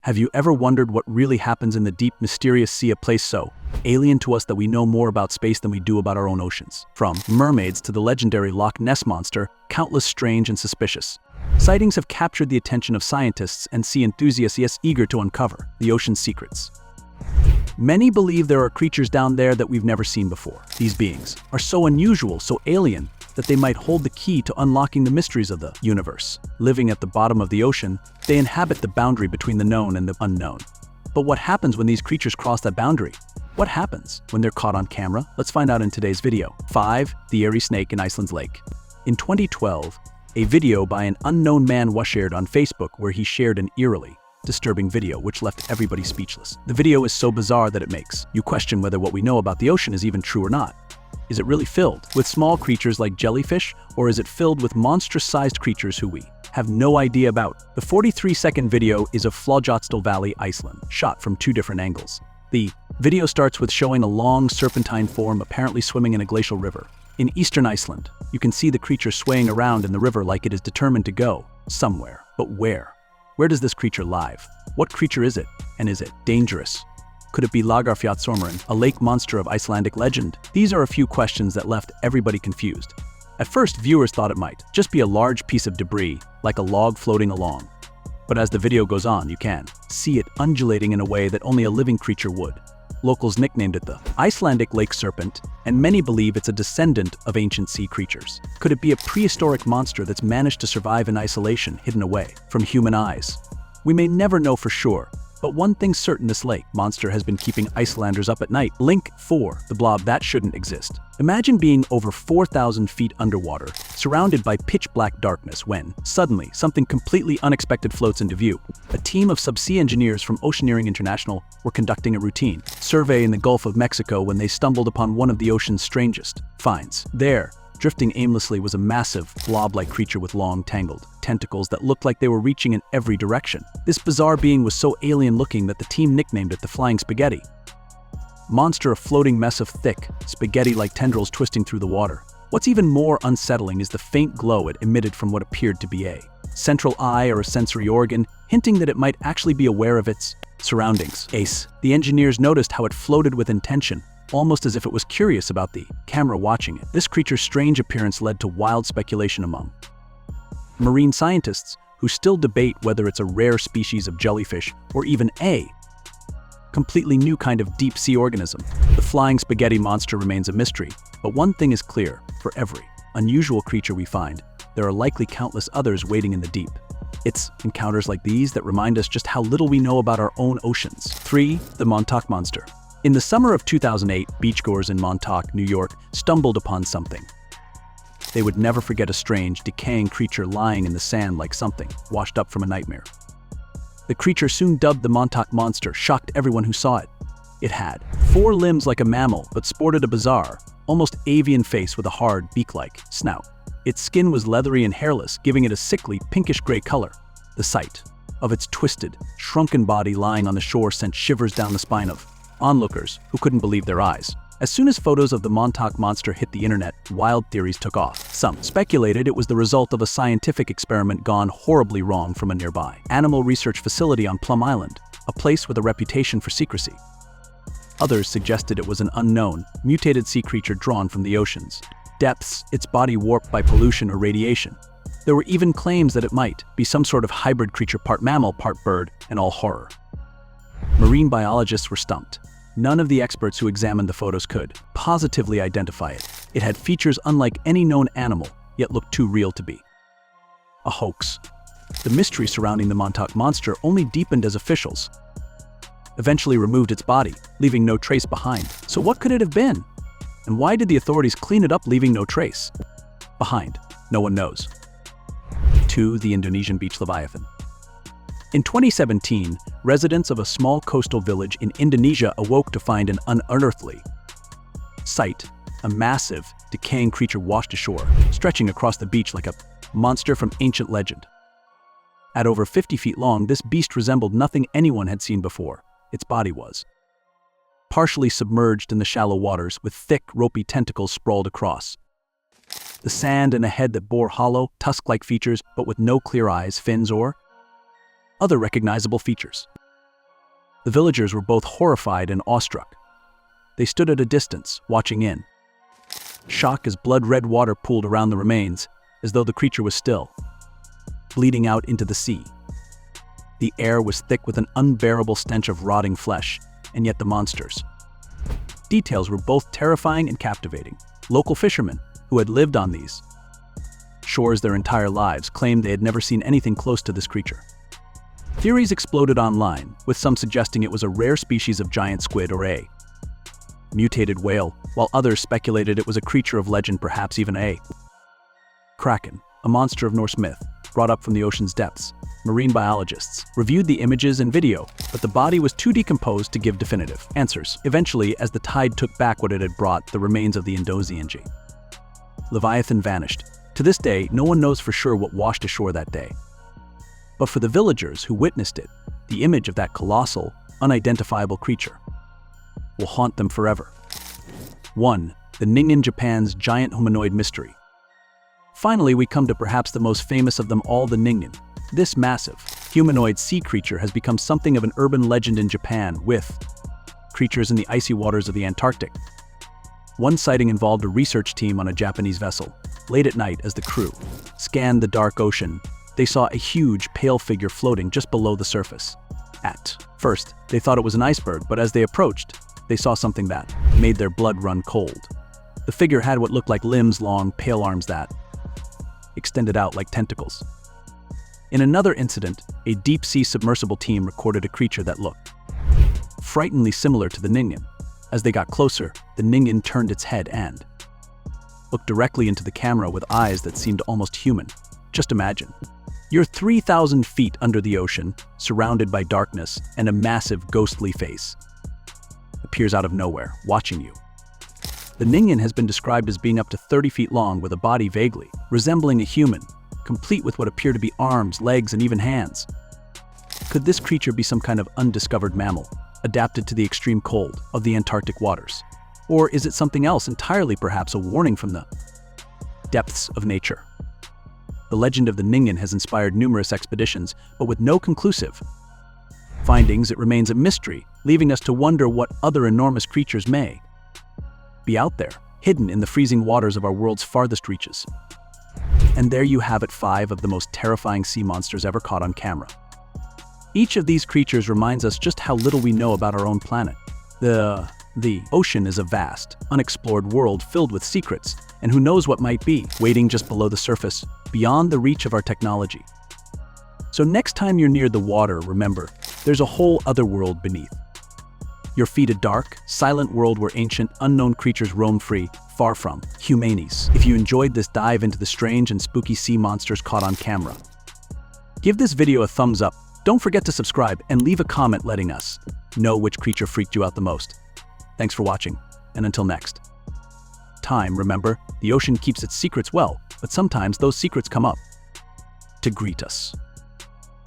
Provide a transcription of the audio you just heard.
Have you ever wondered what really happens in the deep, mysterious sea, a place so alien to us that we know more about space than we do about our own oceans? From mermaids to the legendary Loch Ness Monster, countless strange and suspicious sightings have captured the attention of scientists and sea enthusiasts eager to uncover the ocean's secrets. Many believe there are creatures down there that we've never seen before. These beings are so unusual, so alien, that they might hold the key to unlocking the mysteries of the universe. Living at the bottom of the ocean, they inhabit the boundary between the known and the unknown. But what happens when these creatures cross that boundary? What happens when they're caught on camera? Let's find out in today's video. 5. The Airy Snake in Iceland's lake. In 2012, a video by an unknown man was shared on Facebook where he shared an eerily disturbing video which left everybody speechless. The video is so bizarre that it makes you question whether what we know about the ocean is even true or not. Is it really filled with small creatures like jellyfish, or is it filled with monstrous-sized creatures who we have no idea about? The 43-second video is of Flóðsdal Valley, Iceland, shot from 2 different angles. The video starts with showing a long serpentine form apparently swimming in a glacial river. In eastern Iceland, you can see the creature swaying around in the river like it is determined to go somewhere. But where? Where does this creature live? What creature is it? And is it dangerous? Could it be Lagarfjallsormurinn, a lake monster of Icelandic legend? These are a few questions that left everybody confused. At first, viewers thought it might just be a large piece of debris, like a log floating along. But as the video goes on, you can see it undulating in a way that only a living creature would. Locals nicknamed it the Icelandic lake serpent, and many believe it's a descendant of ancient sea creatures. Could it be a prehistoric monster that's managed to survive in isolation, hidden away from human eyes? We may never know for sure, but one thing's certain: this lake monster has been keeping Icelanders up at night. Link 4. The Blob That Shouldn't Exist. Imagine being over 4,000 feet underwater, surrounded by pitch-black darkness when, suddenly, something completely unexpected floats into view. A team of subsea engineers from Oceaneering International were conducting a routine survey in the Gulf of Mexico when they stumbled upon one of the ocean's strangest finds. There, drifting aimlessly, was a massive, blob-like creature with long, tangled tentacles that looked like they were reaching in every direction. This bizarre being was so alien-looking that the team nicknamed it the Flying Spaghetti Monster, a floating mess of thick, spaghetti-like tendrils twisting through the water. What's even more unsettling is the faint glow it emitted from what appeared to be a central eye or a sensory organ, hinting that it might actually be aware of its surroundings. The engineers noticed how it floated with intention, almost as if it was curious about the camera watching it. This creature's strange appearance led to wild speculation among marine scientists, who still debate whether it's a rare species of jellyfish or even a completely new kind of deep-sea organism. The flying spaghetti monster remains a mystery, but one thing is clear: for every unusual creature we find, there are likely countless others waiting in the deep. It's encounters like these that remind us just how little we know about our own oceans. 3. The Montauk Monster. In the summer of 2008, beachgoers in Montauk, New York, stumbled upon something they would never forget: a strange, decaying creature lying in the sand like something washed up from a nightmare. The creature, soon dubbed the Montauk Monster, shocked everyone who saw it. It had 4 limbs like a mammal, but sported a bizarre, almost avian face with a hard, beak-like snout. Its skin was leathery and hairless, giving it a sickly, pinkish-gray color. The sight of its twisted, shrunken body lying on the shore sent shivers down the spine of onlookers who couldn't believe their eyes. As soon as photos of the Montauk Monster hit the internet, wild theories took off. Some speculated it was the result of a scientific experiment gone horribly wrong from a nearby animal research facility on Plum Island, a place with a reputation for secrecy. Others suggested it was an unknown, mutated sea creature drawn from the ocean's depths, its body warped by pollution or radiation. There were even claims that it might be some sort of hybrid creature, part mammal, part bird, and all horror. Marine biologists were stumped. None of the experts who examined the photos could positively identify it. It had features unlike any known animal, yet looked too real to be a hoax. The mystery surrounding the Montauk Monster only deepened as officials eventually removed its body, leaving no trace behind. So what could it have been? And why did the authorities clean it up, leaving no trace behind? No one knows. 2. The Indonesian Beach Leviathan. In 2017, residents of a small coastal village in Indonesia awoke to find an unearthly sight: a massive, decaying creature washed ashore, stretching across the beach like a monster from ancient legend. At over 50 feet long, this beast resembled nothing anyone had seen before. Its body was partially submerged in the shallow waters, with thick, ropey tentacles sprawled across the sand, and a head that bore hollow, tusk-like features, but with no clear eyes, fins, or other recognizable features. The villagers were both horrified and awestruck. They stood at a distance, watching in, shock as blood-red water pooled around the remains, as though the creature was still, bleeding out into the sea. The air was thick with an unbearable stench of rotting flesh, and yet the monsters. Details were both terrifying and captivating. Local fishermen, who had lived on these shores their entire lives, claimed they had never seen anything close to this creature. Theories exploded online, with some suggesting it was a rare species of giant squid or a mutated whale, while others speculated it was a creature of legend, perhaps even a kraken, a monster of Norse myth, brought up from the ocean's depths. Marine biologists reviewed the images and video, but the body was too decomposed to give definitive answers. Eventually, as the tide took back what it had brought, the remains of the Indonesian Beach Leviathan vanished. To this day, no one knows for sure what washed ashore that day. But for the villagers who witnessed it, the image of that colossal, unidentifiable creature will haunt them forever. 1. The Ningan, Japan's giant humanoid mystery. Finally, we come to perhaps the most famous of them all, the Ningan. This massive, humanoid sea creature has become something of an urban legend in Japan, with creatures in the icy waters of the Antarctic. One sighting involved a research team on a Japanese vessel. Late at night, as the crew scanned the dark ocean, they saw a huge, pale figure floating just below the surface. At first, they thought it was an iceberg, but as they approached, they saw something that made their blood run cold. The figure had what looked like limbs, long, pale arms that extended out like tentacles. In another incident, a deep-sea submersible team recorded a creature that looked frighteningly similar to the Ningan. As they got closer, the Ningan turned its head and looked directly into the camera with eyes that seemed almost human. Just imagine. You're 3,000 feet under the ocean, surrounded by darkness, and a massive, ghostly face appears out of nowhere, watching you. The Ningan has been described as being up to 30 feet long, with a body vaguely resembling a human, complete with what appear to be arms, legs, and even hands. Could this creature be some kind of undiscovered mammal, adapted to the extreme cold of the Antarctic waters? Or is it something else entirely, perhaps a warning from the depths of nature? The legend of the Ningan has inspired numerous expeditions, but with no conclusive findings, it remains a mystery, leaving us to wonder what other enormous creatures may be out there, hidden in the freezing waters of our world's farthest reaches. And there you have it, 5 of the most terrifying sea monsters ever caught on camera. Each of these creatures reminds us just how little we know about our own planet. The ocean is a vast, unexplored world filled with secrets, and who knows what might be waiting just below the surface, beyond the reach of our technology. So next time you're near the water, remember, there's a whole other world beneath. Your feet, a dark, silent world where ancient, unknown creatures roam free, far from humanities. If you enjoyed this dive into the strange and spooky sea monsters caught on camera, give this video a thumbs up. Don't forget to subscribe and leave a comment letting us know which creature freaked you out the most. Thanks for watching, and until next time, remember, the ocean keeps its secrets well, but sometimes those secrets come up to greet us.